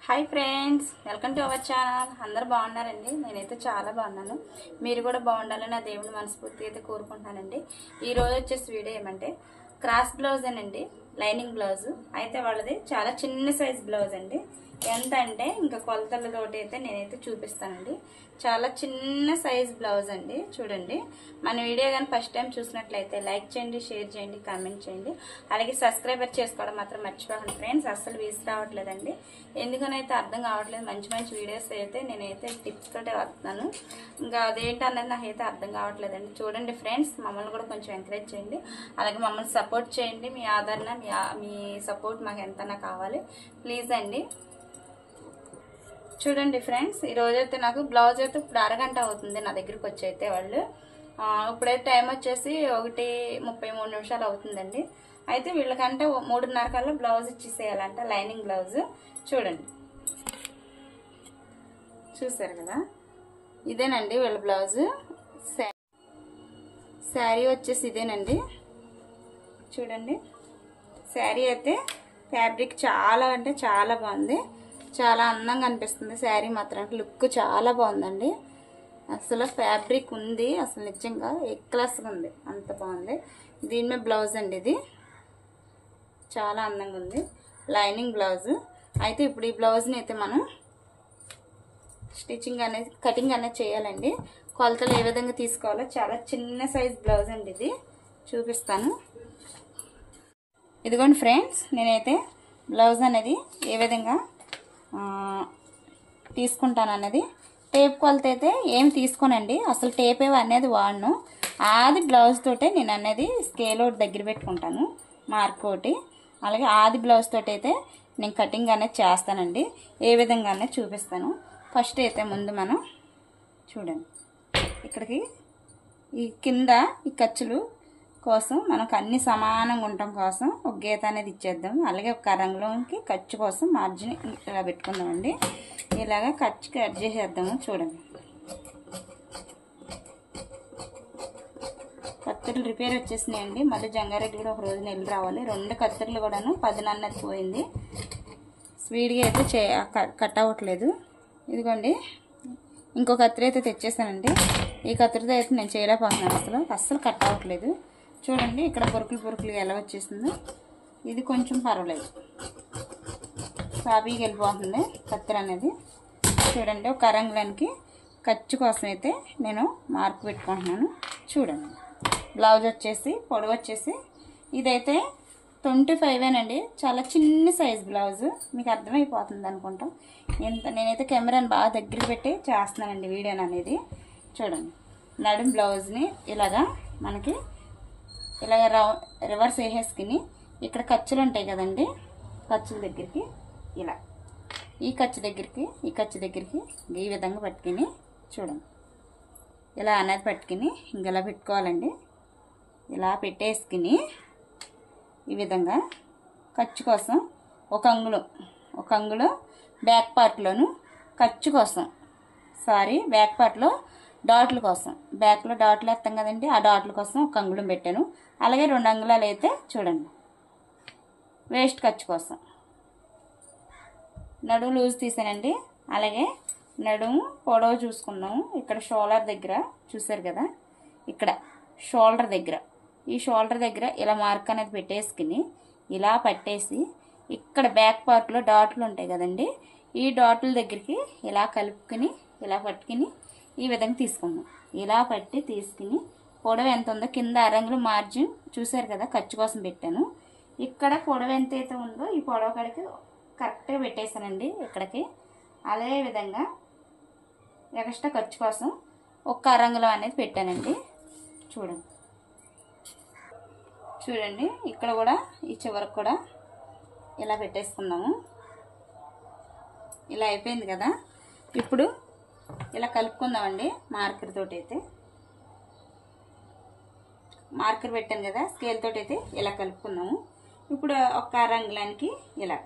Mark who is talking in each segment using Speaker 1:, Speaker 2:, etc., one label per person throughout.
Speaker 1: Hi friends, welcome to our channel. అందరూ బాగున్నారండి? నేనైతే చాలా బాగున్నాను. మీరు కూడా బాగుండాలని నా దేవుని మనస్ఫూర్తిగా అయితే కోరుకుంటున్నానండి. ఈ రోజు వచ్చేసి వీడియో ఏమంటే క్రాస్ బ్లౌజ్ అనండి, లైనింగ్ బ్లౌజ్. అయితే వాళ్ళది చాలా చిన్న సైజ్ బ్లౌజ్ అండి. ఎంత అంటే ఇంకా కొలతలతోటి అయితే నేనైతే చూపిస్తానండి. చాలా చిన్న సైజ్ బ్లౌజ్ అండి. చూడండి, మన వీడియో కానీ ఫస్ట్ టైం చూసినట్లయితే లైక్ చేయండి, షేర్ చేయండి, కామెంట్ చేయండి. అలాగే సబ్స్క్రైబర్ చేసుకోవడం మాత్రం మర్చిపోకండి ఫ్రెండ్స్. అస్సలు వీసి రావట్లేదండి, ఎందుకనైతే అర్థం కావట్లేదు. మంచి మంచి వీడియోస్ అయితే నేనైతే టిప్స్ తోటే వస్తున్నాను, ఇంకా అదేంటన్నది నాకైతే అర్థం కావట్లేదండి. చూడండి ఫ్రెండ్స్, మమ్మల్ని కూడా కొంచెం ఎంకరేజ్ చేయండి. అలాగే మమ్మల్ని సపోర్ట్ చేయండి. మీ ఆదరణ, మీ సపోర్ట్ మాకు ఎంతైనా కావాలి ప్లీజ్ అండి. చూడండి ఫ్రెండ్స్, ఈ రోజైతే నాకు బ్లౌజ్ అయితే ఇప్పుడు అరగంట అవుతుంది నా దగ్గరికి వచ్చి అయితే వాళ్ళు. ఇప్పుడైతే టైం వచ్చేసి 1:33 అవుతుందండి. అయితే వీళ్ళకంటే 3:30 కల్లా బ్లౌజ్ ఇచ్చేసేయాలంట, లైనింగ్ బ్లౌజ్. చూడండి, చూసారు కదా, ఇదేనండి వీళ్ళ బ్లౌజ్. శారీ వచ్చేసి ఇదేనండి. చూడండి, శారీ అయితే ఫ్యాబ్రిక్ చాలా అంటే చాలా బాగుంది, చాలా అందంగా అనిపిస్తుంది. శారీ మాత్రం లుక్ చాలా బాగుందండి. అసలు ఫ్యాబ్రిక్ ఉంది, అసలు నిజంగా ఏ క్లాస్గా ఉంది, అంత బాగుంది. దీని మీద బ్లౌజ్ అండి, ఇది చాలా అందంగా ఉంది, లైనింగ్ బ్లౌజ్. అయితే ఇప్పుడు ఈ బ్లౌజ్ని అయితే మనం స్టిచ్చింగ్ అనేది, కటింగ్ అనేది చేయాలండి. కొలతలు ఏ విధంగా తీసుకోవాలో, చాలా చిన్న సైజ్ బ్లౌజ్ అండి ఇది, చూపిస్తాను. ఇదిగోండి ఫ్రెండ్స్, నేనైతే బ్లౌజ్ అనేది ఏ విధంగా తీసుకుంటాను అన్నది. టేప్ కొలత అయితే ఏమి తీసుకోనండి, అసలు టేప్ ఏవి అనేది వాడను. ఆది బ్లౌజ్ తోటే నేను అనేది స్కేల్ ఒకటి దగ్గర పెట్టుకుంటాను, మార్క్ ఒకటి. అలాగే ఆది బ్లౌజ్ తోటి అయితే నేను కటింగ్ అనేది చేస్తానండి. ఏ విధంగా అనేది చూపిస్తాను. ఫస్ట్ అయితే ముందు మనం చూడండి, ఇక్కడికి ఈ కింద ఈ ఖర్చులు కోసం మనకు అన్ని సమానంగా ఉండటం కోసం ఒక గీత అనేది ఇచ్చేద్దాం. అలాగే ఒక రంగులోకి ఖర్చు కోసం మార్జిన్ ఇలా పెట్టుకుందామండి. ఇలాగా ఖర్చుకి కట్ చేసేద్దాము. చూడండి, కత్తెరలు రిపేర్ వచ్చేసినాయండి. మళ్ళీ జంగారెడ్డి కూడా ఒక రోజున వెళ్ళి రావాలి. 2 కత్తెరలు కూడాను 10 అన్నది పోయింది. స్పీడ్గా అయితే కట్ అవ్వట్లేదు. ఇదిగోండి, ఇంకో కత్తెర అయితే తెచ్చేసానండి. ఈ కత్తెరతో అయితే నేను చేయలేకపోతున్నాను, అస్సలు కట్ అవ్వట్లేదు. చూడండి, ఇక్కడ పొరుకులు ఎలా వచ్చేసిందో. ఇది కొంచెం పర్వాలేదు, సాబీకి వెళ్ళిపోతుంది కత్తెర అనేది. చూడండి, ఒక రంగులానికి ఖర్చు కోసం అయితే నేను మార్క్ పెట్టుకుంటున్నాను. చూడండి, బ్లౌజ్ వచ్చేసి పొడవు వచ్చేసి ఇదైతే 25 చాలా చిన్న సైజ్ బ్లౌజ్, మీకు అర్థమైపోతుంది అనుకుంటాం. నేనైతే కెమెరాని బాగా దగ్గర పెట్టి చేస్తున్నానండి వీడియోని అనేది. చూడండి, నడుం బ్లౌజ్ని ఇలాగా మనకి ఇలాగ రివర్స్ వేసేసుకుని ఇక్కడ ఖర్చులు ఉంటాయి కదండి, ఖర్చుల దగ్గరికి ఇలా ఈ ఖర్చు దగ్గరికి ఈ విధంగా పట్టుకుని చూడండి, ఇలా అనేది పట్టుకుని ఇంకెలా పెట్టుకోవాలండి. ఇలా పెట్టేసుకుని ఈ విధంగా ఖర్చు కోసం ఒక అంగుళం బ్యాక్ పార్ట్లోను ఖర్చు కోసం, బ్యాక్ పార్ట్లో డాట్ల కోసం, బ్యాక్లో డాట్లు వేస్తాం కదండి, ఆ డాట్ల కోసం ఒక అంగుళం పెట్టాను. అలాగే 2 అంగుళాలు అయితే చూడండి వేస్ట్ ఖర్చు కోసం. నడుము లూజ్ తీసానండి. అలాగే నడుము పొడవు చూసుకుందాము. ఇక్కడ షోల్డర్ దగ్గర చూసారు కదా, ఇక్కడ షోల్డర్ దగ్గర, ఈ షోల్డర్ దగ్గర ఇలా మార్క్ అనేది పెట్టేసుకుని ఇలా పట్టేసి ఇక్కడ బ్యాక్ పార్ట్లో డాట్లు ఉంటాయి కదండి, ఈ డాట్ల దగ్గరికి ఇలా కలుపుకుని ఇలా పట్టుకుని ఈ విధంగా తీసుకుందాం. ఇలా పట్టి తీసుకుని పొడవు ఎంత ఉందో కింద అరంగులు మార్జిన్ చూసారు కదా, ఖర్చు కోసం పెట్టాను. ఇక్కడ పొడవు ఎంత అయితే ఉందో ఈ పొడవు కాడికి కరెక్ట్గా పెట్టేశానండి ఇక్కడికి. అదే విధంగా ఎక్స్ట్రా ఖర్చు కోసం ఒక్క అరంగులం అనేది పెట్టానండి. చూడండి, ఇక్కడ కూడా ఈ చివరకు కూడా ఇలా పెట్టేసుకుందాము. ఇలా అయిపోయింది కదా, ఇప్పుడు ఇలా కలుపుకుందామండి. మార్కర్ తోటి అయితే మార్కర్ పెట్టాను కదా, స్కేల్ తోటి అయితే ఇలా కలుపుకుందాము. ఇప్పుడు ఒక్క రంగులానికి ఇలా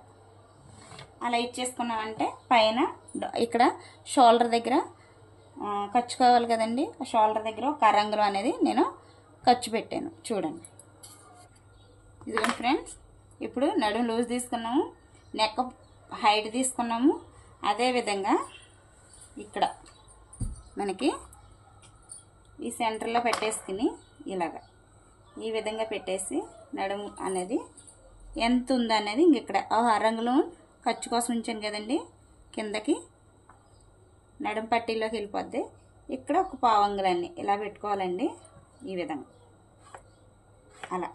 Speaker 1: అలా ఇచ్చేసుకున్నామంటే పైన ఇక్కడ షోల్డర్ దగ్గర ఖర్చు కావాలి కదండి, ఆ షోల్డర్ దగ్గర ఒక రంగులు అనేది నేను ఖర్చు పెట్టాను. చూడండి, ఇదిగోండి ఫ్రెండ్స్, ఇప్పుడు నడుము లూజ్ తీసుకున్నాము. నెక్ హైట్ తీసుకున్నాము. అదేవిధంగా ఇక్కడ మనకి ఈ సెంటర్లో పెట్టేసుకుని ఇలాగా ఈ విధంగా పెట్టేసి నడుము అనేది ఎంత ఉందనేది ఇంక ఇక్కడ అరంగులు ఖర్చు కోసం ఉంచాను కదండి, కిందకి నడుము పట్టీలోకి వెళ్ళిపోద్ది. ఇక్కడ ఒక పావంగులన్నీ ఇలా పెట్టుకోవాలండి, ఈ విధంగా అలా.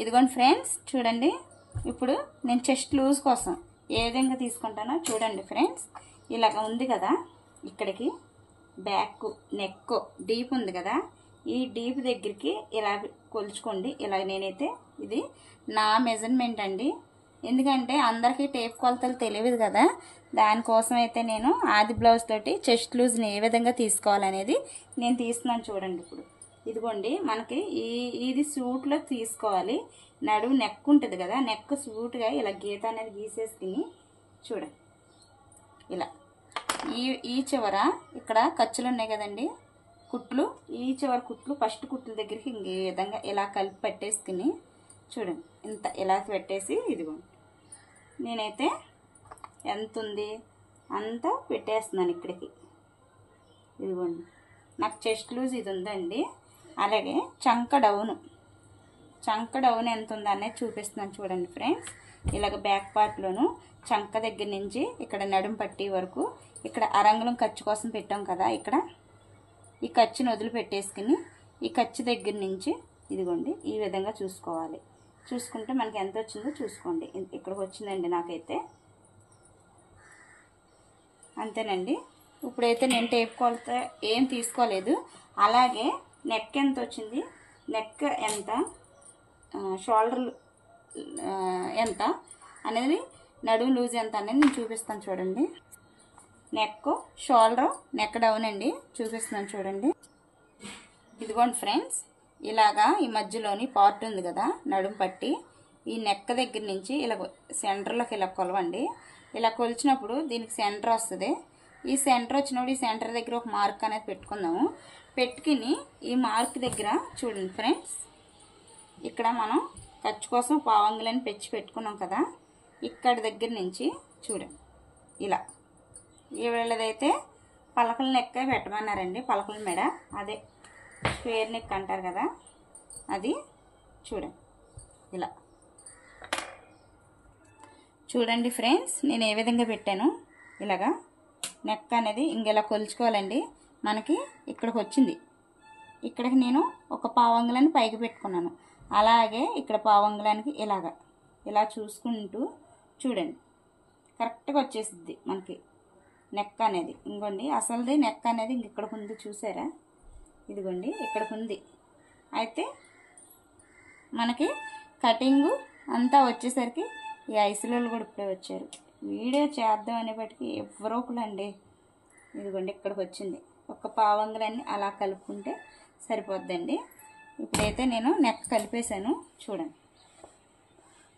Speaker 1: ఇదిగోండి ఫ్రెండ్స్ చూడండి. ఇప్పుడు నేను చెస్ట్ లూజ్ కోసం ఏ విధంగా తీసుకుంటానో చూడండి ఫ్రెండ్స్. ఇలాగ ఉంది కదా, ఇక్కడికి బ్యాక్ నెక్ డీప్ ఉంది కదా, ఈ డీప్ దగ్గరికి ఇలా కొలుచుకోండి. ఇలా నేనైతే ఇది నా మెజర్మెంట్ అండి, ఎందుకంటే అందరికీ టేప్ కొలతలు తెలియదు కదా, దానికోసం అయితే నేను ఆది బ్లౌజ్ తోటి చెస్ట్ లూజ్ని ఏ విధంగా తీసుకోవాలనేది నేను తీస్తున్నాను చూడండి. ఇప్పుడు ఇదిగోండి మనకి ఇది సూట్లో తీసుకోవాలి. నడుము నెక్ ఉంటుంది కదా, నెక్ సూట్గా ఇలా గీత అనేది గీసేసుకుని చూడండి. ఇలా ఈ చివర ఇక్కడ ఖర్చులు ఉన్నాయి కదండి, కుట్లు, ఈ చివరి కుట్లు ఫస్ట్ కుట్ల దగ్గరికి ఈ విధంగా ఇలా కలిపి పెట్టేసుకుని చూడండి. ఇంత ఇలా పెట్టేసి ఇదిగోండి నేనైతే ఎంత ఉంది అంతా పెట్టేస్తున్నాను ఇక్కడికి. ఇదిగోండి నాకు చెస్ట్ లూజ్ ఇది ఉందండి. అలాగే చంక డౌన్ ఎంత ఉందనేది చూపిస్తున్నాను చూడండి ఫ్రెండ్స్. ఇలాగ బ్యాక్ పార్ట్లోను చంక దగ్గర నుంచి ఇక్కడ నడుము పట్టి వరకు ఇక్కడ అరంగుళం ఖర్చు కోసం పెట్టాం కదా, ఇక్కడ ఈ ఖర్చుని వదిలిపెట్టేసుకుని ఈ ఖర్చు దగ్గర నుంచి ఇదిగోండి ఈ విధంగా చూసుకోవాలి. చూసుకుంటే మనకి ఎంత వచ్చిందో చూసుకోండి. ఇక్కడికి వచ్చిందండి నాకైతే, అంతేనండి. ఇప్పుడైతే నేను టేప్ కొలత ఏం తీసుకోలేదు. అలాగే నెక్ ఎంత వచ్చింది, నెక్ ఎంత, షోల్డర్ ఎంత అనేది, నడుము లూజ్ ఎంత అనేది నేను చూపిస్తాను చూడండి. నెక్ షోల్డర్ నెక్ డౌన్ అండి చూపిస్తున్నాను చూడండి. ఇదిగోండి ఫ్రెండ్స్, ఇలాగా ఈ మధ్యలోని పార్ట్ ఉంది కదా నడుము పట్టి, ఈ నెక్ దగ్గర నుంచి ఇలా సెంటర్లోకి ఇలా కొలవండి. ఇలా కొలిచినప్పుడు దీనికి సెంటర్ వస్తుంది. ఈ సెంటర్ వచ్చినప్పుడు ఈ సెంటర్ దగ్గర ఒక మార్క్ అనేది పెట్టుకుందాము. పెట్టుకుని ఈ మార్క్ దగ్గర చూడండి ఫ్రెండ్స్, ఇక్కడ మనం ఖర్చు కోసం పావంగులని పెట్టుకున్నాం కదా, ఇక్కడ దగ్గర నుంచి చూడండి ఇలా. ఈ వీళ్ళదైతే పలకల నెక్ పెట్టమన్నారండి, పలకల మెడ, అదే స్క్వేర్ నెక్ అంటారు కదా, అది చూడండి ఇలా. చూడండి ఫ్రెండ్స్ నేను ఏ విధంగా పెట్టాను. ఇలాగా నెక్ అనేది ఇంకెలా కొలుచుకోవాలండి. మనకి ఇక్కడికి వచ్చింది, ఇక్కడికి నేను ఒక పావంగులని పైకి పెట్టుకున్నాను. అలాగే ఇక్కడ పావంగులానికి ఇలాగా ఇలా చూసుకుంటూ చూడండి కరెక్ట్గా వచ్చేసిద్ది మనకి నెక్ అనేది. ఇంకోండి అసలుది నెక్ అనేది ఇక్కడికి ఉంది చూసారా, ఇదిగోండి ఇక్కడికి ఉంది. అయితే మనకి కటింగు అంతా వచ్చేసరికి ఈ ఐసులోళ్ళు కూడా ఇప్పుడే వచ్చారు, వీడియో చేద్దాం అనేప్పటికీ ఎవరో ఒకళ్ళండి. ఇదిగోండి ఇక్కడికి వచ్చింది, ఒక పావంగులన్నీ అలా కలుపుకుంటే సరిపోద్దండి. ఇప్పుడైతే నేను నెక్ కలిపేశాను చూడండి.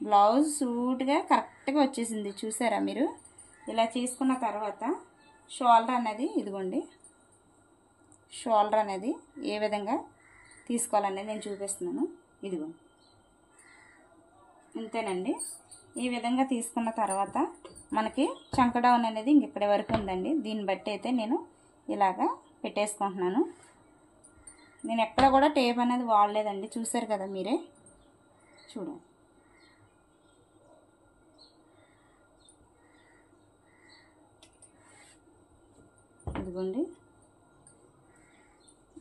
Speaker 1: బ్లౌజ్ సూట్గా కరెక్ట్గా వచ్చేసింది చూసారా మీరు. ఇలా తీసుకున్న తర్వాత షోల్డర్ అనేది ఇదిగోండి, షోల్డర్ అనేది ఏ విధంగా తీసుకోవాలనేది నేను చూపిస్తున్నాను. ఇదిగోండి ఇంతేనండి. ఈ విధంగా తీసుకున్న తర్వాత మనకి చంక డౌన్ అనేది ఇక్కడి వరకు ఉందండి. దీన్ని బట్టి అయితే నేను ఇలాగా పెట్టేసుకుంటున్నాను. నేను ఎక్కడ కూడా టేప్ అనేది వాడలేదండి, చూసారు కదా మీరే. చూడండి ఇదిగోండి.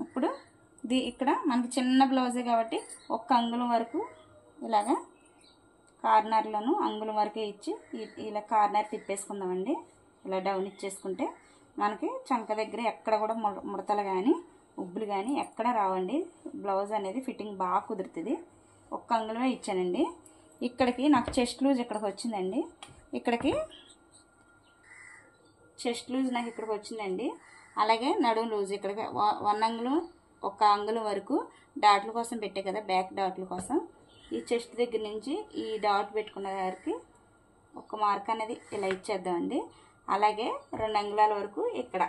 Speaker 1: ఇప్పుడు ఇక్కడ మనకి చిన్న బ్లౌజే కాబట్టి ఒక్క అంగుళం వరకు ఇలాగా కార్నర్లోను అంగుళం వరకే ఇచ్చి ఇలా కార్నర్ తిప్పేసుకుందామండి. ఇలా డౌన్ ఇచ్చేసుకుంటే మనకి చంక దగ్గర ఎక్కడ కూడా ముడతలు కానీ ఉబ్బులు కానీ ఎక్కడ రావండి. బ్లౌజ్ అనేది ఫిట్టింగ్ బాగా కుదురుతుంది. ఒక్క అంగుళమే ఇచ్చానండి. ఇక్కడికి నాకు చెస్ట్ లూజ్ ఇక్కడికి వచ్చిందండి. ఇక్కడికి చెస్ట్ లూజ్ నాకు ఇక్కడికి వచ్చిందండి. అలాగే నడుము లూజ్ ఇక్కడికి 1 అంగుళం, 1 అంగుళం వరకు డాట్ల కోసం పెట్టే కదా, బ్యాక్ డాట్ల కోసం. ఈ చెస్ట్ దగ్గర నుంచి ఈ డాట్ పెట్టుకున్న దగ్గరికి ఒక మార్క్ అనేది ఇలా ఇచ్చేద్దామండి. అలాగే 2 అంగుళాల వరకు ఇక్కడ,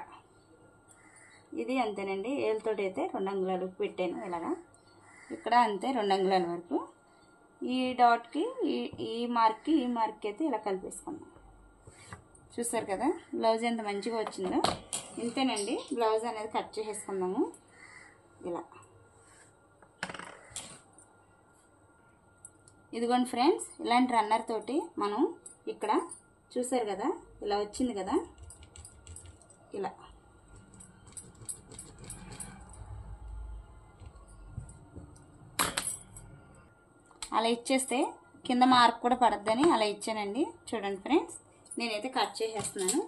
Speaker 1: ఇది అంతేనండి. ఏళ్ళతోటి అయితే 2 అంగుళాలు పెట్టాను ఇలాగా. ఇక్కడ అంతే 2 అంగుళాల వరకు. ఈ డాట్కి ఈ మార్క్కి అయితే ఇలా కలిపేసుకున్నాం. చూసారు కదా బ్లౌజ్ ఎంత మంచిగా వచ్చిందో. ఇంతేనండి, బ్లౌజ్ అనేది కట్ చేసేసుకుందాము. ఇలా ఇదిగోండి ఫ్రెండ్స్, ఇలాంటి రన్నర్ తోటి మనం ఇక్కడ చూసారు కదా ఇలా వచ్చింది కదా, ఇలా అలా ఇచ్చేస్తే కింద మార్క్ కూడా పడద్దని అలా ఇచ్చానండి. చూడండి ఫ్రెండ్స్, నేనైతే కట్ చేసేస్తున్నాను.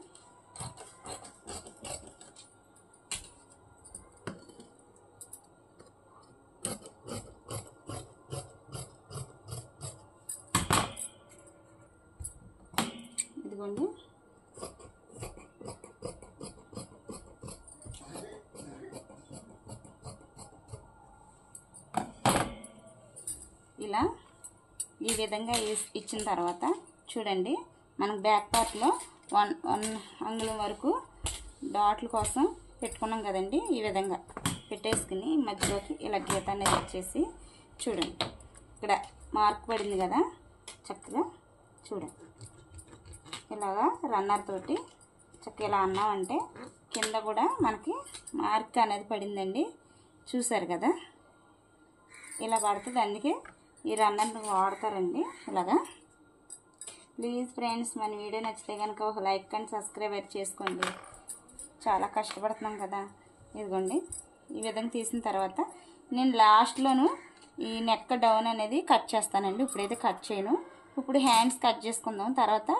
Speaker 1: ఇదిగోండి, ఇలా ఈ విధంగా ఇచ్చిన తర్వాత చూడండి, మనకు బ్యాక్ పార్ట్లో వన్ అంగుళం వరకు డాట్ల కోసం పెట్టుకున్నాం కదండి. ఈ విధంగా పెట్టేసుకుని మధ్యలోకి ఇలా గీత అనేది ఇచ్చేసి చూడండి, ఇక్కడ మార్క్ పడింది కదా, చక్కగా చూడండి ఇలాగా రన్నర్ తోటి చక్కగా ఇలా అన్నామంటే కింద కూడా మనకి మార్క్ అనేది పడిందండి. చూసారు కదా ఇలా పడుతుంది, అందుకే ఈ రన్నర్ని వాడతారండి ఇలాగా. ప్లీజ్ ఫ్రెండ్స్, మన వీడియో నచ్చితే కనుక ఒక లైక్ అండ్ సబ్స్క్రైబ్ చేసుకోండి. చాలా కష్టపడుతున్నాం కదా. ఇదిగోండి, ఈ విధంగా తీసిన తర్వాత నేను లాస్ట్లోను ఈ నెక్ డౌన్ అనేది కట్ చేస్తానండి. ఇప్పుడైతే కట్ చేయను. ఇప్పుడు హ్యాండ్స్ కట్ చేసుకుందాం, తర్వాత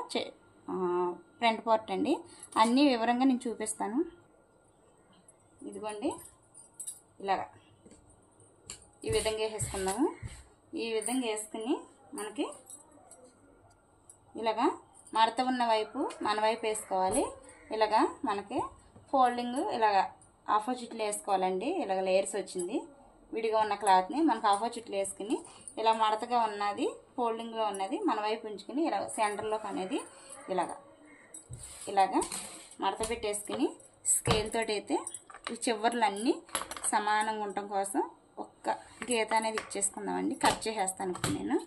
Speaker 1: ఫ్రంట్ పార్ట్ అండి. అన్నీ వివరంగా నేను చూపిస్తాను. ఇదిగోండి, ఇలాగా ఈ విధంగా వేసేసుకుందాము. ఈ విధంగా వేసుకుని మనకి ఇలాగా మడత ఉన్న వైపు మన వైపు వేసుకోవాలి. ఇలాగా మనకి ఫోల్డింగ్ ఇలాగా ఆపోజిట్లో వేసుకోవాలండి. ఇలాగ లేయర్స్ వచ్చింది, విడిగా ఉన్న క్లాత్ని మనకు ఆపోజిట్లో వేసుకుని ఇలా మడతగా ఉన్నది ఫోల్డింగ్లో ఉన్నది మన వైపు ఉంచుకుని ఇలా సెంటర్లోకి అనేది ఇలాగా మడత పెట్టేసుకుని స్కేల్ తోటి అయితే ఈ చివర్లన్నీ సమానంగా ఉండటం కోసం ఒక్క గీత అనేది ఇచ్చేసుకుందామండి. కట్ చేసేస్తాను ఇప్పుడు నేను.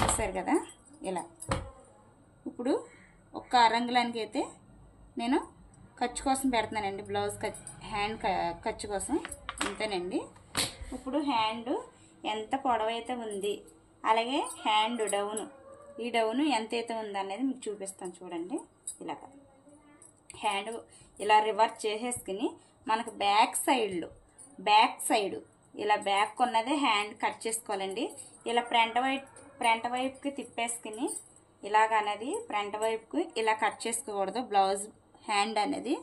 Speaker 1: చూసారు కదా ఇలా. ఇప్పుడు ఒక్క అరంగులానికి అయితే నేను ఖర్చు కోసం పెడుతున్నానండి, బ్లౌజ్ హ్యాండ్ ఖర్చు కోసం. అంతేనండి. ఇప్పుడు హ్యాండ్ ఎంత పొడవైతే ఉంది, అలాగే హ్యాండ్ డౌను, ఈ డౌను ఎంతైతే ఉంది అనేది మీకు చూపిస్తాను చూడండి. ఇలాగ హ్యాండ్ ఇలా రివర్స్ చేసేసుకుని మనకు బ్యాక్ సైడ్ ఇలా బ్యాక్ ఉన్నదే హ్యాండ్ కట్ చేసుకోవాలండి. ఇలా ఫ్రంట్ వైపుకి తిప్పేసుకుని ఇలాగ అనేది ఫ్రంట్ వైపుకి ఇలా కట్ చేసుకోకూడదు. బ్లౌజ్ హ్యాండ్ అనేది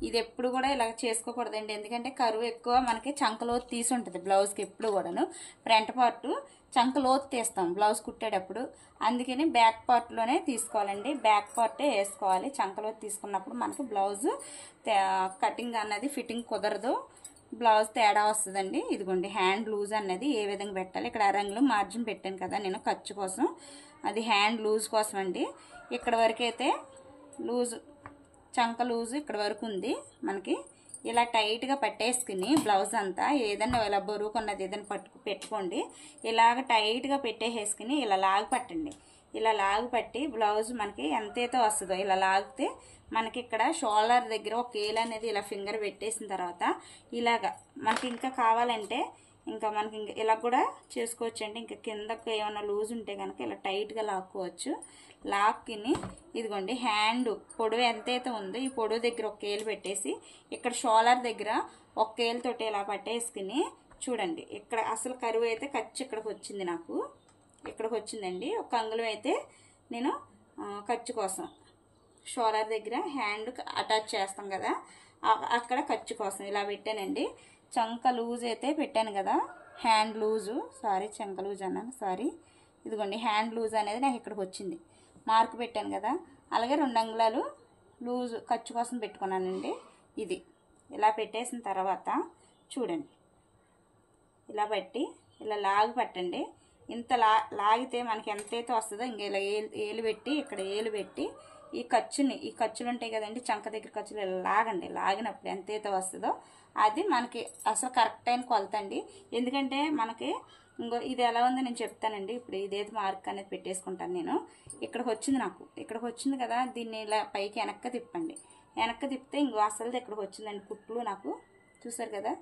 Speaker 1: ఇది ఎప్పుడు కూడా ఇలా చేసుకోకూడదండి, ఎందుకంటే కరువు ఎక్కువ మనకి చంకలోతు తీసి ఉంటుంది బ్లౌజ్కి. ఎప్పుడు కూడాను ఫ్రంట్ పార్ట్ చంకలోతు తీస్తాం బ్లౌజ్ కుట్టేటప్పుడు, అందుకని బ్యాక్ పార్ట్లోనే తీసుకోవాలండి. బ్యాక్ పార్టే వేసుకోవాలి. చంకలోతు తీసుకున్నప్పుడు మనకి బ్లౌజ్ కటింగ్ అన్నది ఫిట్టింగ్ కుదరదు, బ్లౌజ్ తేడా వస్తుందండి. ఇదిగోండి హ్యాండ్ లూజ్ అన్నది ఏ విధంగా పెట్టాలి. ఇక్కడ రంగులు మార్జిన్ పెట్టాను కదా నేను ఖర్చు కోసం, అది హ్యాండ్ లూజ్ కోసం అండి. ఇక్కడ వరకు అయితే లూజ్ చంక లూజు ఇక్కడ వరకు ఉంది మనకి. ఇలా టైట్గా పట్టేసుకుని బ్లౌజ్ అంతా ఏదైనా ఇలా బరువుకున్నది ఏదైనా పెట్టుకోండి. ఇలాగ టైట్గా పెట్టేసుకుని ఇలా లాగి పట్టండి. ఇలా లాగి పట్టి బ్లౌజ్ మనకి ఎంతైతే వస్తుందో ఇలా లాగితే మనకి ఇక్కడ షోల్డర్ దగ్గర ఒక ఏలు అనేది ఇలా ఫింగర్ పెట్టేసిన తర్వాత ఇలాగ మనకి ఇంకా కావాలంటే ఇంకా మనకి ఇలా కూడా చేసుకోవచ్చు అండి. ఇంకా కిందకు ఏమైనా లూజ్ ఉంటే కనుక ఇలా టైట్గా లాక్కోవచ్చు. లాక్కిని ఇదిగోండి హ్యాండ్ పొడవు ఎంతైతే ఉందో ఈ పొడవు దగ్గర ఒక ఏలు పెట్టేసి ఇక్కడ షోల్డర్ దగ్గర ఒక ఏలుతోటి ఇలా పట్టేసుకుని చూడండి. ఇక్కడ అసలు కరువు అయితే ఖర్చు ఇక్కడికి వచ్చింది, నాకు ఇక్కడికి వచ్చిందండి. ఒక అంగుళం అయితే నేను ఖర్చు కోసం షోల్డర్ దగ్గర హ్యాండ్ అటాచ్ చేస్తాం కదా, అక్కడ ఖర్చు కోసం ఇలా పెట్టానండి. చంక లూజ్ అయితే పెట్టాను కదా, హ్యాండ్ లూజు చంక లూజ్ అన్నాను ఇదిగోండి హ్యాండ్ లూజ్ అనేది నాకు ఇక్కడికి వచ్చింది, మార్క్ పెట్టాను కదా. అలాగే 2 అంగుళాలు లూజ్ ఖర్చు కోసం పెట్టుకున్నానండి. ఇది ఇలా పెట్టేసిన తర్వాత చూడండి ఇలా పట్టి ఇలా లాగి పట్టండి. ఇంత లాగితే మనకి ఎంతైతే వస్తుందో ఇంక ఇలా ఏలు పెట్టి ఇక్కడ ఏలు పెట్టి ఈ ఖర్చులు ఉంటాయి కదండి చంక దగ్గర ఖర్చులు ఇలా లాగండి. లాగినప్పుడు ఎంతైతే వస్తుందో అది మనకి అసలు కరెక్ట్ అయిన కొలత అండి. ఎందుకంటే మనకి ఇంకో ఇది ఎలా ఉందో నేను చెప్తానండి. ఇప్పుడు ఇదేది మార్క్ అనేది పెట్టేసుకుంటాను నేను. ఇక్కడికి వచ్చింది, నాకు ఇక్కడికి వచ్చింది కదా, దీన్ని ఇలా పైకి వెనక్కి తిప్పండి. వెనక్కి తిప్పితే ఇంకో అసలుది ఇక్కడికి వచ్చిందండి కుట్లు నాకు. చూసారు కదా,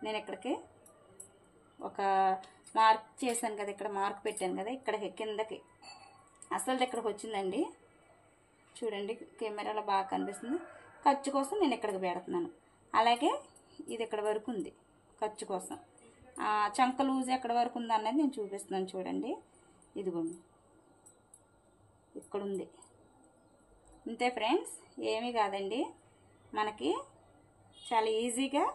Speaker 1: నేను ఇక్కడికి ఒక మార్క్ చేశాను కదా, ఇక్కడ మార్క్ పెట్టాను కదా, ఇక్కడికి కిందకి అసలుది ఇక్కడికి వచ్చిందండి. చూడండి, కెమెరాలో బాగా కనిపిస్తుంది. ఖర్చు కోసం నేను ఇక్కడికి పెడుతున్నాను. అలాగే ఇది ఇక్కడ వరకు ఉంది ఖర్చు కోసం. చంక లూజ్ ఎక్కడ వరకు ఉంది అన్నది నేను చూపిస్తున్నాను. చూడండి, ఇదిగోండి ఇక్కడ ఉంది. అంతే ఫ్రెండ్స్, ఏమీ కాదండి. మనకి చాలా ఈజీగా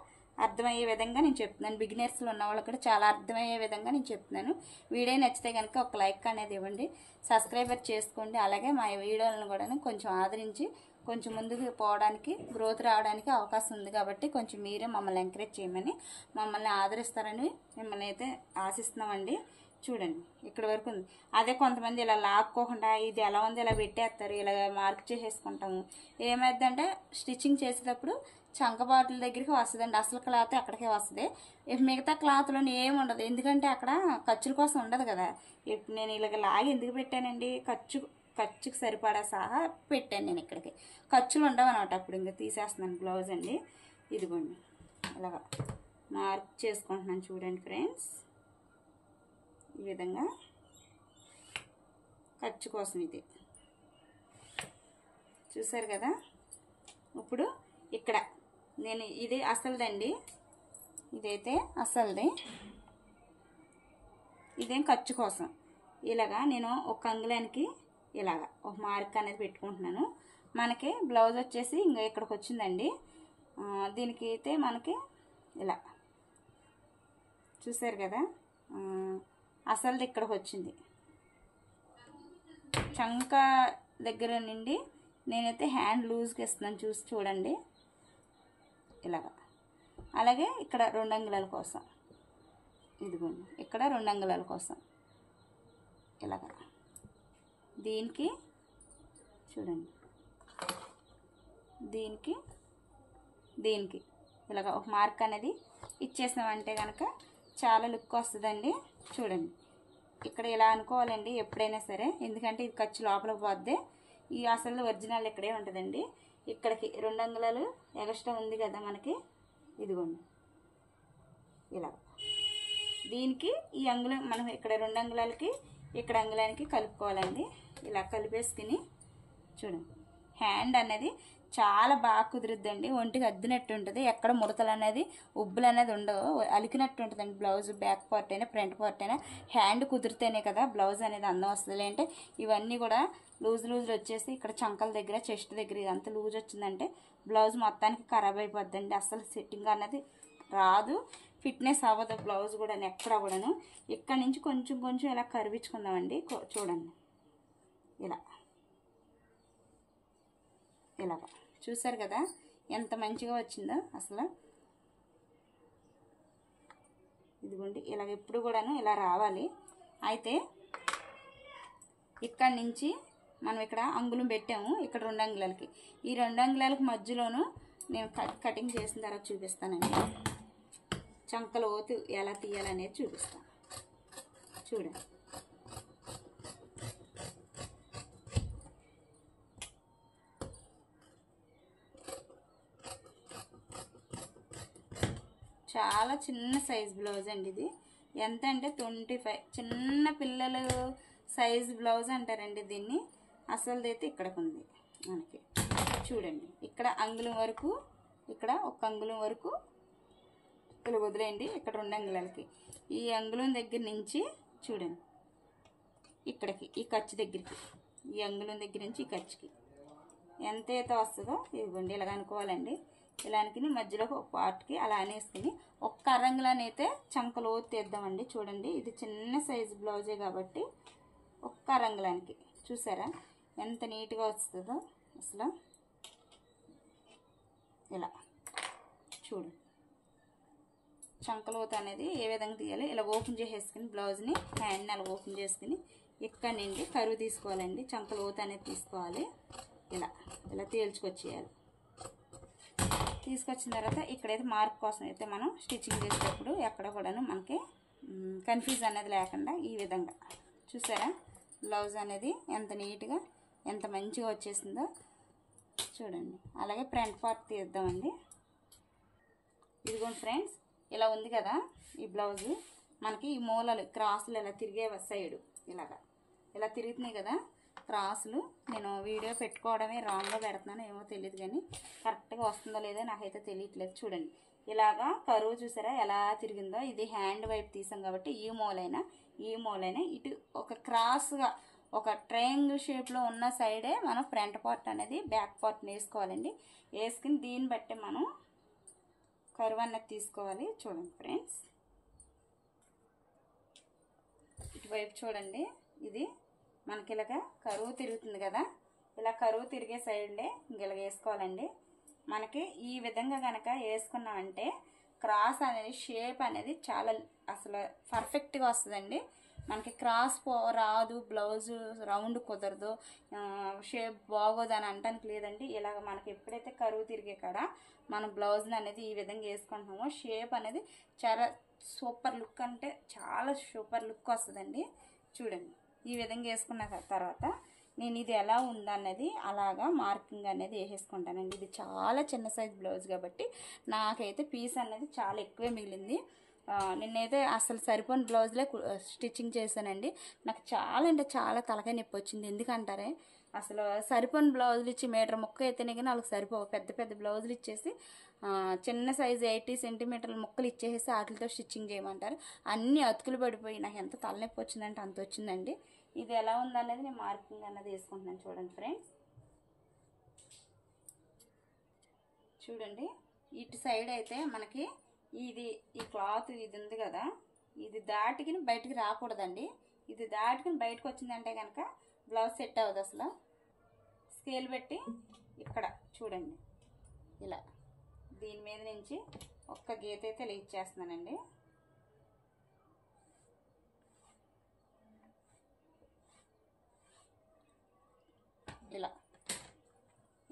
Speaker 1: అర్థమయ్యే విధంగా నేను చెప్తున్నాను. బిగినర్స్లో ఉన్న వాళ్ళకి కూడా చాలా అర్థమయ్యే విధంగా నేను చెప్తున్నాను. వీడియో నచ్చితే కనుక ఒక లైక్ అనేది ఇవ్వండి, సబ్స్క్రైబర్ చేసుకోండి. అలాగే మా వీడియోలను కూడా కొంచెం ఆదరించి కొంచెం ముందుకు పోవడానికి, గ్రోత్ రావడానికి అవకాశం ఉంది. కాబట్టి కొంచెం మీరే మమ్మల్ని ఎంకరేజ్ చేయమని, మమ్మల్ని ఆదరిస్తారని మిమ్మల్ని అయితే ఆశిస్తున్నామండి. చూడండి, ఇక్కడ వరకు ఉంది. అదే కొంతమంది ఇలా లాక్కోకుండా ఇది ఎలా ఉంది ఇలా పెట్టేస్తారు, ఇలా మార్క్ చేసేసుకుంటాము. ఏమైందంటే స్టిచ్చింగ్ చేసేటప్పుడు చంక బాటిల్ దగ్గరికి వస్తుందండి, అసలు క్లాత్ అక్కడికే వస్తుంది. మిగతా క్లాత్లో ఏమి ఉండదు, ఎందుకంటే అక్కడ ఖర్చుల కోసం ఉండదు కదా. ఇప్పుడు నేను ఇలాగ లాగి ఎందుకు పెట్టానండి, ఖర్చుకి సరిపడా సహా పెట్టాను నేను. ఇక్కడికి ఖర్చులు ఉండవు అనమాట. అప్పుడు ఇంకా తీసేస్తున్నాను బ్లౌజ్ అండి. ఇదిగోండి, ఇలాగా మార్క్ చేసుకుంటున్నాను. చూడండి ఫ్రెండ్స్, ఈ విధంగా ఖర్చు కోసం ఇది చూసారు కదా. ఇప్పుడు ఇక్కడ నేను ఇది అసలుదండి, ఇదైతే అసలుది, ఇదేం ఖర్చు కోసం. ఇలాగా నేను ఒక అంగుళానికి ఇలాగా ఒక మార్క్ అనేది పెట్టుకుంటున్నాను. మనకి బ్లౌజ్ వచ్చేసి ఇంకా ఇక్కడికి వచ్చిందండి. దీనికి అయితే మనకి ఇలా చూసారు కదా, అసలుది ఇక్కడికి వచ్చింది. చంక దగ్గర నుండి నేనైతే హ్యాండ్ లూజ్కి ఇస్తున్నాను, చూసి చూడండి ఇలాగా. అలాగే ఇక్కడ 2 అంగుళాల కోసం, ఇదిగోండి ఇక్కడ 2 అంగుళాల కోసం ఇలాగా. దీనికి చూడండి, దీనికి ఇలాగ ఒక మార్క్ అనేది ఇచ్చేసామంటే కనుక చాలా లుక్ వస్తుందండి. చూడండి, ఇక్కడ ఇలా అనుకోవాలండి ఎప్పుడైనా సరే, ఎందుకంటే ఇది ఖర్చు లోపలికి పోద్ది. ఈ అసలు ఒరిజినల్ ఇక్కడే ఉంటుందండి. ఇక్కడికి 2 అంగుళాలు ఎక్స్ట్రా ఉంది కదా మనకి, ఇదిగోండి ఇలా. దీనికి ఈ అంగుళం మనం ఇక్కడ 2 అంగుళాలకి ఇక్కడ అంగుళానికి కలుపుకోవాలండి. ఇలా కలిపేసుకుని చూడండి, హ్యాండ్ అనేది చాలా బాగా కుదురుద్దండి. ఒంటికి అద్దినట్టు ఉంటుంది, ఎక్కడ ముడతలు అనేది ఉబ్బులు అనేది ఉండవు, అలికినట్టు ఉంటుందండి. బ్లౌజ్ బ్యాక్ పార్ట్ అయినా ఫ్రంట్ పార్ట్ అయినా హ్యాండ్ కుదిరితేనే కదా బ్లౌజ్ అనేది అందం వస్తుంది. అంటే ఇవన్నీ కూడా లూజ్ వచ్చేసి ఇక్కడ చంకల దగ్గర, చెస్ట్ దగ్గర ఇదంతా లూజ్ వచ్చిందంటే బ్లౌజ్ మొత్తానికి ఖరాబ్ అయిపోద్దండి. అసలు సెట్టింగ్ అనేది రాదు, ఫిట్నెస్ అవ్వదు బ్లౌజ్ కూడా ఎక్కడ కూడాను. ఇక్కడ నుంచి కొంచెం ఇలా కరిపించుకుందామండి. చూడండి, ఇలాగ చూసారు కదా ఎంత మంచిగా వచ్చిందో అసలు. ఇదిగోండి, ఇలాగ ఎప్పుడు కూడాను ఇలా రావాలి. అయితే ఇక్కడ నుంచి మనం ఇక్కడ అంగుళం పెట్టాము, ఇక్కడ 2 అంగుళాలకి. ఈ 2 అంగుళాలకి మధ్యలోను నేను కటింగ్ చేసిన తర్వాత చూపిస్తానండి. చంకల ఓతు ఎలా తీయాలనేది చూపిస్తాను. చూడండి, చాలా చిన్న సైజ్ బ్లౌజ్ అండి ఇది. ఎంత అంటే 25, చిన్న పిల్లలు సైజ్ బ్లౌజ్ అంటారండి దీన్ని. అసలుదైతే ఇక్కడికి ఉంది మనకి. చూడండి, ఇక్కడ అంగుళం వరకు, ఇక్కడ 1 అంగుళం వరకు ఇలా వదిలేయండి. ఇక్కడ 2 అంగుళాలకి ఈ అంగుళం దగ్గర నుంచి చూడండి ఇక్కడికి, ఈ ఖర్చు దగ్గరికి, ఈ అంగుళం దగ్గర నుంచి ఈ ఖర్చుకి ఎంతైతే వస్తుందో ఇదిగోండి ఇలాగ అనుకోవాలండి. ఇలా అనుకుని మధ్యలో ఒక పార్ట్కి అలా అనేసుకుని 1 అరంగుళాన్ని అయితే చంకలో తీద్దామండి. చూడండి, ఇది చిన్న సైజు బ్లౌజే కాబట్టి 1 అరంగుళానికి చూసారా ఎంత నీట్గా వస్తుందో అసలు. ఇలా చూడండి, చంకలోత అనేది ఏ విధంగా తీయాలి. ఇలా ఓపెన్ చేసేసుకుని బ్లౌజ్ని, హ్యాండ్ని అలా ఓపెన్ చేసుకుని ఇక్కడ నుండి కరువు తీసుకోవాలండి. చంకలోత అనేది తీసుకోవాలి. ఇలా తేల్చుకొచ్చేయాలి. తీసుకొచ్చిన తర్వాత ఇక్కడైతే మార్క్ కోసం అయితే మనం స్టిచ్చింగ్ చేసేటప్పుడు ఎక్కడ కూడాను మనకి కన్ఫ్యూజ్ అనేది లేకుండా ఈ విధంగా చూసారా బ్లౌజ్ అనేది ఎంత నీట్గా ఎంత మంచిగా వచ్చేసిందో చూడండి. అలాగే ఫ్రంట్ పార్ట్ తీద్దామండి. ఇదిగోండి ఫ్రెండ్స్, ఇలా ఉంది కదా ఈ బ్లౌజు. మనకి ఈ మూలలు క్రాసులు ఇలా తిరిగే సైడు ఇలా తిరుగుతున్నాయి కదా క్రాసులు. నేను వీడియో పెట్టుకోవడమే రాంగ్గా పెడుతున్నాను, ఏమో తెలియదు కానీ కరెక్ట్గా వస్తుందో లేదో నాకైతే తెలియట్లేదు. చూడండి ఇలాగా కరువు చూసారా ఎలా తిరిగిందో. ఇది హ్యాండ్ వైపు తీసాం కాబట్టి ఈ మూలైనా ఇటు ఒక క్రాస్గా ఒక ట్రయాంగిల్ షేప్లో ఉన్న సైడే మనం ఫ్రంట్ పార్ట్ అనేది బ్యాక్ పార్ట్ వేసుకోవాలండి. వేసుకుని దీన్ని బట్టి మనం కరువు అన్నది తీసుకోవాలి. చూడండి ఫ్రెండ్స్, ఇటువైపు చూడండి, ఇది మనకి ఇలాగా కరువు తిరుగుతుంది కదా, ఇలా కరువు తిరిగే సైడ్లే ఇలా వేసుకోవాలండి. మనకి ఈ విధంగా కనుక వేసుకున్నామంటే క్రాస్ అనేది షేప్ అనేది చాలా అసలు పర్ఫెక్ట్గా వస్తుందండి. మనకి క్రాస్ రాదు, బ్లౌజ్ రౌండ్ కుదరదు, షేప్ బాగోదు అని అనడానికి లేదండి. ఇలాగ మనకి ఎప్పుడైతే కరువు తిరిగే కాడ మనం బ్లౌజ్ని అనేది ఈ విధంగా వేసుకుంటున్నామో షేప్ అనేది చాలా సూపర్ లుక్, అంటే చాలా సూపర్ లుక్ వస్తుందండి. చూడండి ఈ విధంగా వేసుకున్న తర్వాత నేను ఇది ఎలా ఉందన్నది అలాగా మార్కింగ్ అనేది వేసేసుకుంటానండి. ఇది చాలా చిన్న సైజ్ బ్లౌజ్ కాబట్టి నాకైతే పీస్ అనేది చాలా ఎక్కువే మిగిలింది. నిన్నైతే అసలు సరిపోని బ్లౌజ్లే స్టిచ్చింగ్ చేశానండి. నాకు చాలా అంటే చాలా తలకాయ నొప్పి వచ్చింది. ఎందుకంటారే అసలు సరిపోని బ్లౌజులు ఇచ్చి మీటర్ ముక్క అయితేనే కానీ వాళ్ళకి సరిపోవు. పెద్ద పెద్ద బ్లౌజులు ఇచ్చేసి చిన్న సైజు 80 సెంటీమీటర్ల ముక్కలు ఇచ్చేసి వాటితో స్టిచ్చింగ్ చేయమంటారు. అన్ని అతుకులు పడిపోయి నాకు ఎంత తలనొప్పి వచ్చిందంటే అంత వచ్చిందండి. ఇది ఎలా ఉందనేది నేను మార్కింగ్ అన్నది వేసుకుంటున్నాను. చూడండి ఫ్రెండ్స్, చూడండి ఇటు సైడ్ అయితే మనకి ఈ క్లాత్ ఇది ఉంది కదా, ఇది దాటికి బయటికి రాకూడదండి. ఇది దాటుకుని బయటకు వచ్చిందంటే కనుక బ్లౌజ్ సెట్ అవ్వదు అసలు. స్కేల్ పెట్టి ఇక్కడ చూడండి ఇలా దీని మీద నుంచి ఒక్క గీత అయితే ఇచ్చేస్తున్నానండి.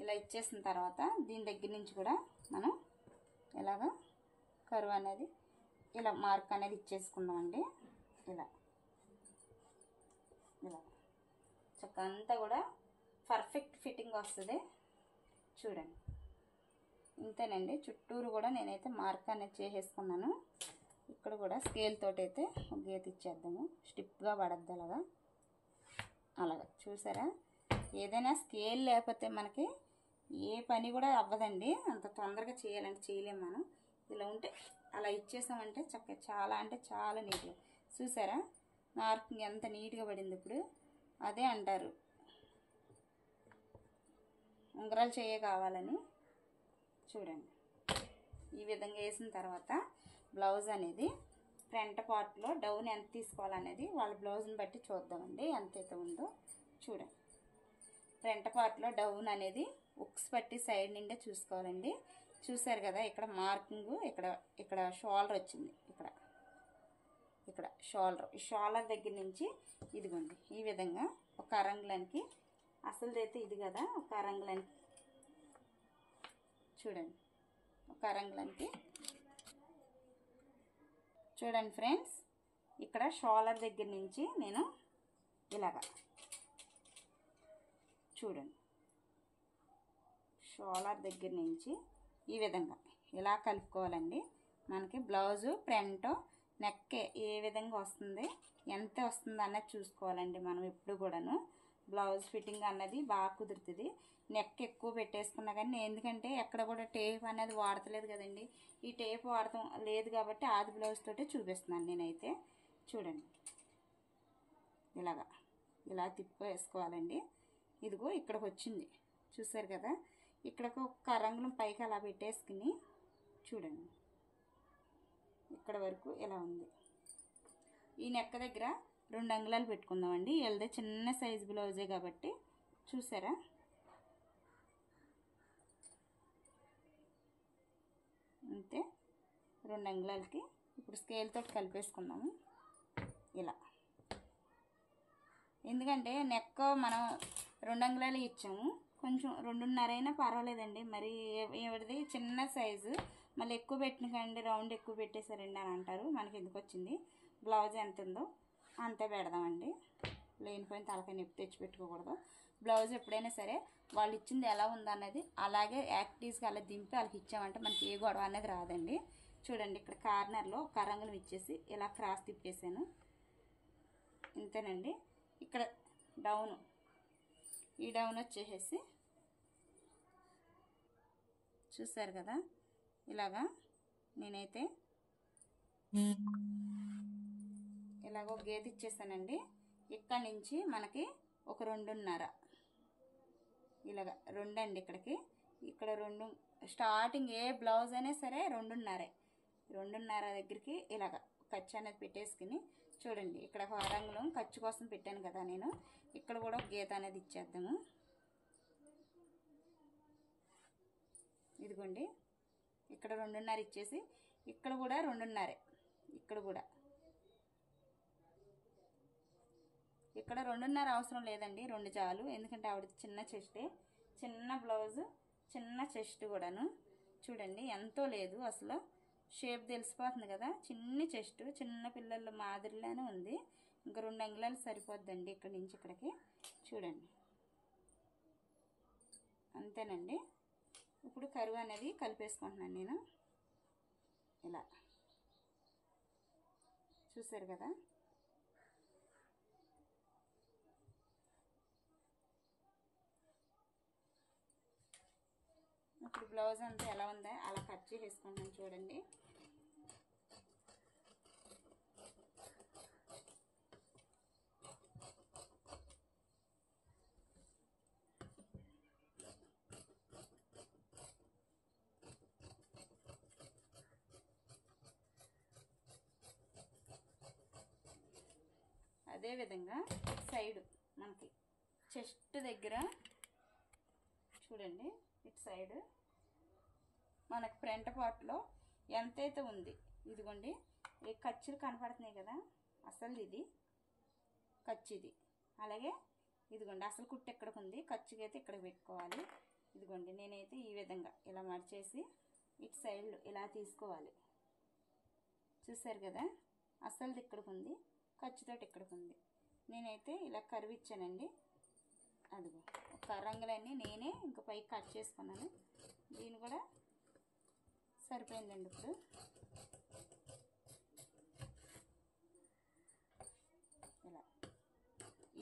Speaker 1: ఇలా ఇచ్చేసిన తర్వాత దీని దగ్గర నుంచి కూడా మనం ఇలాగా కరువు అనేది ఇలా మార్క్ అనేది ఇచ్చేసుకుందామండి. ఇలా చక్కగా అంతా కూడా పర్ఫెక్ట్ ఫిట్టింగ్ వస్తుంది. చూడండి ఇంతేనండి. చుట్టూరు కూడా నేనైతే మార్క్ అనేది చేసేసుకున్నాను. ఇక్కడ కూడా స్కేల్ తోటి అయితే ఒక గీత ఇచ్చేద్దాము, స్టిప్గా పడద్దు అలాగా. చూసారా, ఏదైనా స్కేల్ లేకపోతే మనకి ఏ పని కూడా అవ్వదండి. అంత తొందరగా చేయాలంటే చేయలేము మనం. ఇలా ఉంటే అలా ఇచ్చేసామంటే చక్కగా చాలా అంటే చాలా నీట్గా. చూసారా మార్కింగ్ ఎంత నీట్గా పడింది. ఇప్పుడు అదే అంటారు ఉంగరాలు చేయ కావాలని. చూడండి ఈ విధంగా వేసిన తర్వాత బ్లౌజ్ అనేది ఫ్రంట్ పార్ట్లో డౌన్ ఎంత తీసుకోవాలనేది వాళ్ళ బ్లౌజ్ని బట్టి చూద్దామండి ఎంతైతే ఉందో. చూడండి ఫ్రంట్ పార్ట్లో డౌన్ అనేది ఉక్స్ పట్టి సైడ్ నిండా చూసుకోవాలండి. చూసారు కదా ఇక్కడ మార్కింగ్, ఇక్కడ షోల్డర్ వచ్చింది, ఇక్కడ షోల్డర్. ఈ షోల్డర్ దగ్గర నుంచి ఇదిగోండి ఈ విధంగా ఒక అరంగులానికి, అసలుదైతే ఇది కదా ఒక అరంగులానికి. చూడండి ఒక అరంగులానికి. చూడండి ఫ్రెండ్స్, ఇక్కడ షోల్డర్ దగ్గర నుంచి నేను ఇలాగా చూడండి షోల్డర్ దగ్గర నుంచి ఈ విధంగా ఇలా కలుపుకోవాలండి. మనకి బ్లౌజు ఫ్రంట్ నెక్ ఏ విధంగా వస్తుంది, ఎంత వస్తుంది అన్నది చూసుకోవాలండి. మనం ఎప్పుడు కూడాను బ్లౌజ్ ఫిట్టింగ్ అన్నది బాగా కుదురుతుంది. నెక్ ఎక్కువ పెట్టేసుకున్నా కానీ ఎందుకంటే ఎక్కడ కూడా టేప్ అనేది వాడతలేదు కదండి. ఈ టేప్ వాడటం లేదు కాబట్టి ఆది బ్లౌజ్ తోటే చూపిస్తున్నాను నేనైతే. చూడండి ఇలా తిప్పి వేసుకోవాలండి. ఇదిగో ఇక్కడికి వచ్చింది చూసారు కదా, ఇక్కడకు ఒక రంగులం పైకి అలా పెట్టేసుకుని చూడండి ఇక్కడ వరకు ఇలా ఉంది. ఈ నెక్క దగ్గర 2 అంగుళాలు పెట్టుకుందామండి. వీళ్ళదే చిన్న సైజు బ్లౌజే కాబట్టి. చూసారా అంతే 2 అంగుళాలకి. ఇప్పుడు స్కేల్తో కలిపేసుకుందాము ఇలా. ఎందుకంటే నెక్ మనం 2 అంగుళాలు ఇచ్చాము, కొంచెం 2.5 అయినా పర్వాలేదండి. మరి ఎవరిది చిన్న సైజు మళ్ళీ ఎక్కువ పెట్టినకండి, రౌండ్ ఎక్కువ పెట్టేశారండి అని అంటారు. మనకి ఎందుకు వచ్చింది, బ్లౌజ్ ఎంత ఉందో అంతే పెడదామండి. లేనిపోయిన తలకాయ నొప్పి తెచ్చి పెట్టుకోకూడదు. బ్లౌజ్ ఎప్పుడైనా సరే వాళ్ళు ఇచ్చింది ఎలా ఉందన్నది అలాగే యాక్టివ్స్గా అలా దింపి వాళ్ళకి ఇచ్చామంటే మనకి ఏ గొడవ అనేది రాదండి. చూడండి, ఇక్కడ కార్నర్లో ఒక రంగులు ఇచ్చేసి ఇలా క్రాస్ తిప్పేసాను, ఇంతేనండి. ఇక్కడ డౌను, ఈ డౌన్ వచ్చేసేసి చూసారు కదా, ఇలాగా నేనైతే ఇలాగో గీత ఇచ్చేసానండి. ఇక్కడ నుంచి మనకి ఒక 2.5 ఇలాగ 2 అండి. ఇక్కడికి ఇక్కడ 2 స్టార్టింగ్ ఏ బ్లౌజ్ అయినా సరే 2.5 దగ్గరికి ఇలాగ ఖర్చు అనేది పెట్టేసుకుని చూడండి, ఇక్కడ ఒక రంగులో ఖర్చు కోసం పెట్టాను కదా నేను, ఇక్కడ కూడా ఒక గీత అనేది ఇచ్చేద్దాము. ఇదిగోండి, ఇక్కడ 2.5 ఇచ్చేసి ఇక్కడ కూడా 2.5, ఇక్కడ కూడా ఇక్కడ 2.5 అవసరం లేదండి, 2 చాలు. ఎందుకంటే ఆవిడ చిన్న చెస్టే, చిన్న బ్లౌజు, చిన్న చెస్ట్ కూడాను. చూడండి ఎంతో లేదు, అసలు షేప్ తెలిసిపోతుంది కదా, చిన్ని చెస్ట్, చిన్న పిల్లల మాదిరిలానే ఉంది. ఇంకా 2 అంగుళాలు సరిపోద్దండి ఇక్కడి నుంచి ఇక్కడికి. చూడండి, అంతేనండి. ఇప్పుడు కరువు అనేది కలిపేసుకుంటున్నాను నేను, ఇలా చూసారు కదా. ఇప్పుడు బ్లౌజ్ అంతా ఎలా ఉందో అలా కట్ చేసేసుకుంటాను చూడండి. అదేవిధంగా సైడ్ మనకి చెస్ట్ దగ్గర చూడండి, ఇటు సైడ్ మనకు ఫ్రంట్ పార్ట్లో ఎంతైతే ఉంది, ఇదిగోండి ఈ ఖర్చులు కనపడుతున్నాయి కదా, అసలు ఇది ఖర్చుది. అలాగే ఇదిగోండి అసలు కుట్టు ఎక్కడికి ఉంది, ఖర్చుకైతే ఇక్కడికి పెట్టుకోవాలి. ఇదిగోండి నేనైతే ఈ విధంగా ఇలా మడిచేసి ఇటు సైడ్లో ఇలా తీసుకోవాలి. చూసారు కదా, అసలుది ఇక్కడికి ఉంది, ఖర్చుతోటి ఇక్కడికి ఉంది. నేనైతే ఇలా కరువు ఇచ్చానండి. అదిగో ఒక రంగులన్నీ నేనే ఇంకా పైకి కట్ చేసుకున్నాను. దీన్ని కూడా సరిపోయిందండి. ఇప్పుడు ఇలా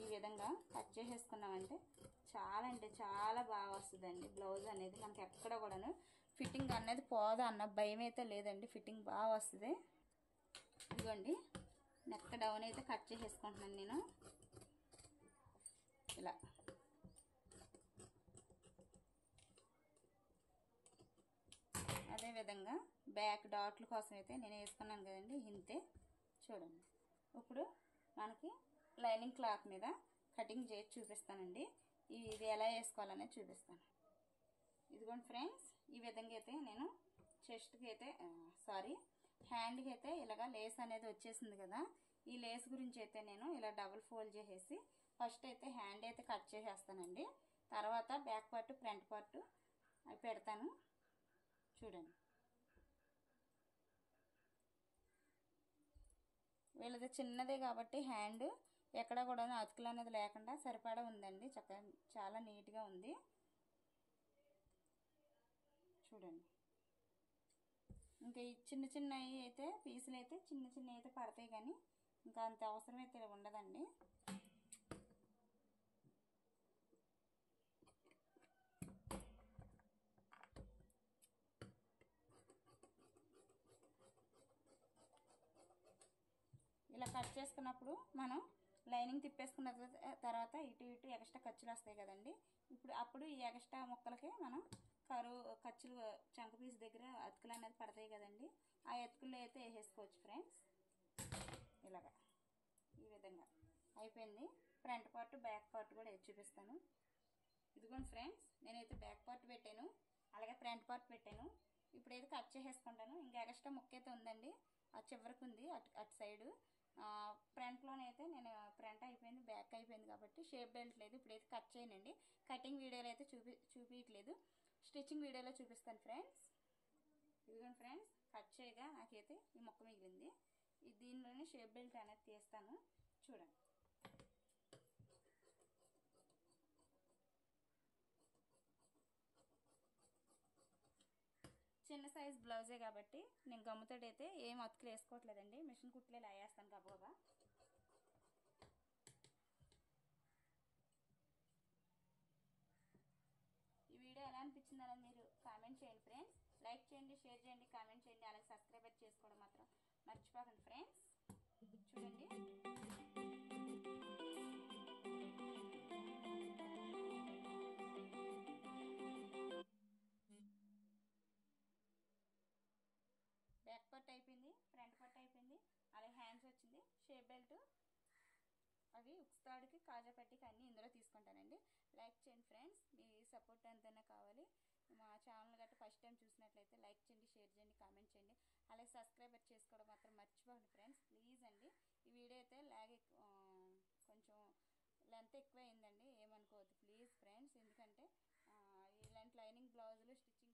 Speaker 1: ఈ విధంగా కట్ చేసేసుకున్నామంటే చాలా అంటే చాలా బాగా వస్తుందండి బ్లౌజ్ అనేది. మనకి ఎక్కడ కూడాను ఫిట్టింగ్ అనేది పోదా అన్న భయం అయితే లేదండి, ఫిట్టింగ్ బాగా వస్తుంది. ఇదిగోండి నెక్ డౌన్ అయితే కట్ చేసేసుకుంటున్నాను నేను ఇలా. అదేవిధంగా బ్యాక్ డాట్ల కోసం అయితే నేను వేసుకున్నాను కదండి, ఇంతే. చూడండి, ఇప్పుడు మనకి లైనింగ్ క్లాత్ మీద కటింగ్ చేసి చూపిస్తానండి. ఇది ఎలా వేసుకోవాలనేది చూపిస్తాను. ఇదిగోండి ఫ్రెండ్స్, ఈ విధంగా అయితే నేను చెస్ట్కి అయితే హ్యాండ్కి అయితే ఇలాగా లేస్ అనేది వచ్చేసింది కదా. ఈ లేస్ గురించి అయితే నేను ఇలా డబుల్ ఫోల్డ్ చేసేసి ఫస్ట్ అయితే హ్యాండ్ అయితే కట్ చేసేస్తానండి. తర్వాత బ్యాక్ పార్ట్ ఫ్రంట్ పార్ట్ అవి పెడతాను. చూడండి, వీళ్ళది చిన్నదే కాబట్టి హ్యాండ్ ఎక్కడ కూడా అతుకులు అనేది లేకుండా సరిపడా ఉందండి. చక్కగా చాలా నీట్గా ఉంది. చూడండి, ఇంకా ఈ చిన్న చిన్నవి అయితే పీసులు అయితే చిన్న చిన్నవి అయితే పడతాయి, కానీ ఇంకా అంత అవసరం అయితే ఉండదండి. ఇలా కట్ చేసుకున్నప్పుడు మనం లైనింగ్ తిప్పేసుకున్న తర్వాత ఇటు ఇటు ఎక్స్ట్రా ఖర్చులు వస్తాయి కదండి. అప్పుడు ఈ ఎక్స్ట్రా ముక్కలకి మనం ఖర్చులు చంక పీస్ దగ్గర అతుకులు అనేది పడతాయి కదండి, ఆ అతుకుల్లో అయితే వేసేసుకోవచ్చు ఫ్రెండ్స్. ఇలాగా ఈ విధంగా అయిపోయింది. ఫ్రంట్ పార్ట్ బ్యాక్ పార్ట్ కూడా వేసి చూపిస్తాను. ఇదిగోండి ఫ్రెండ్స్, నేనైతే బ్యాక్ పార్ట్ పెట్టాను, అలాగే ఫ్రంట్ పార్ట్ పెట్టాను. ఇప్పుడైతే కట్ చేసేసుకుంటాను. ఇంకా ఎక్స్ట్రా ముక్క అయితే ఉందండి, ఆ చివరికి ఉంది అటు సైడు. ఫ్రంట్లోనైతే నేను ఫ్రంట్ అయిపోయింది, బ్యాక్ అయిపోయింది కాబట్టి షేప్ బెల్ట్ లేదు. ఇప్పుడైతే కట్ చేయనండి. కటింగ్ వీడియోలో అయితే చూపించట్లేదు, స్టిచ్చింగ్ వీడియోలో చూపిస్తాను ఫ్రెండ్స్. ఇదిగోండి ఫ్రెండ్స్, కట్ చేయగా నాకైతే ఈ ముక్క మిగిలింది. దీనిలోనే షేప్ బెల్ట్ అనేది తీస్తాను, చూడండి. చిన్న సైజ్ బ్లౌజే కాబట్టి నేను గమ్ముతోటి అయితే ఏం అతుకులు వేసుకోవట్లేదండి, మిషన్ కుట్లే లాగేస్తాను గబగబా. ఈ వీడియో ఎలా అనిపించింది అనేది మీరు కామెంట్ చేయండి ఫ్రెండ్స్. లైక్ చేయండి, షేర్ చేయండి, కామెంట్ చేయండి, అలాగే సబ్స్క్రైబ్ చేసుకోవడం మాత్రం మర్చిపోకండి ఫ్రెండ్స్. చూడండి, బ్యాక్ పార్ట్ అయిపోయింది, ఫ్రంట్ పార్ట్ అయిపోయింది, అలాగే హ్యాండ్స్ వచ్చింది. షేప్ బెల్ట్ అవి ఉక్స్తాడికి, కాజా పట్టికి అన్నీ ఇందులో తీసుకుంటానండి. లైక్ చేయండి ఫ్రెండ్స్, మీ సపోర్ట్ ఎంతైనా కావాలి. మా ఛానల్ గట్రా ఫస్ట్ టైం చూసినట్లయితే లైక్ చేయండి, షేర్ చేయండి, కామెంట్ చేయండి, అలాగే సబ్స్క్రైబ్ చేసుకోవడం మాత్రం మర్చిపోండి ఫ్రెండ్స్, ప్లీజ్ అండి. ఈ వీడియో అయితే కొంచెం లెంత్ ఎక్కువ అయిందండి, ఏమనుకోవద్దు ప్లీజ్ ఫ్రెండ్స్. ఎందుకంటే ఇలాంటి లైనింగ్ బ్లౌజులు స్టిచ్చింగ్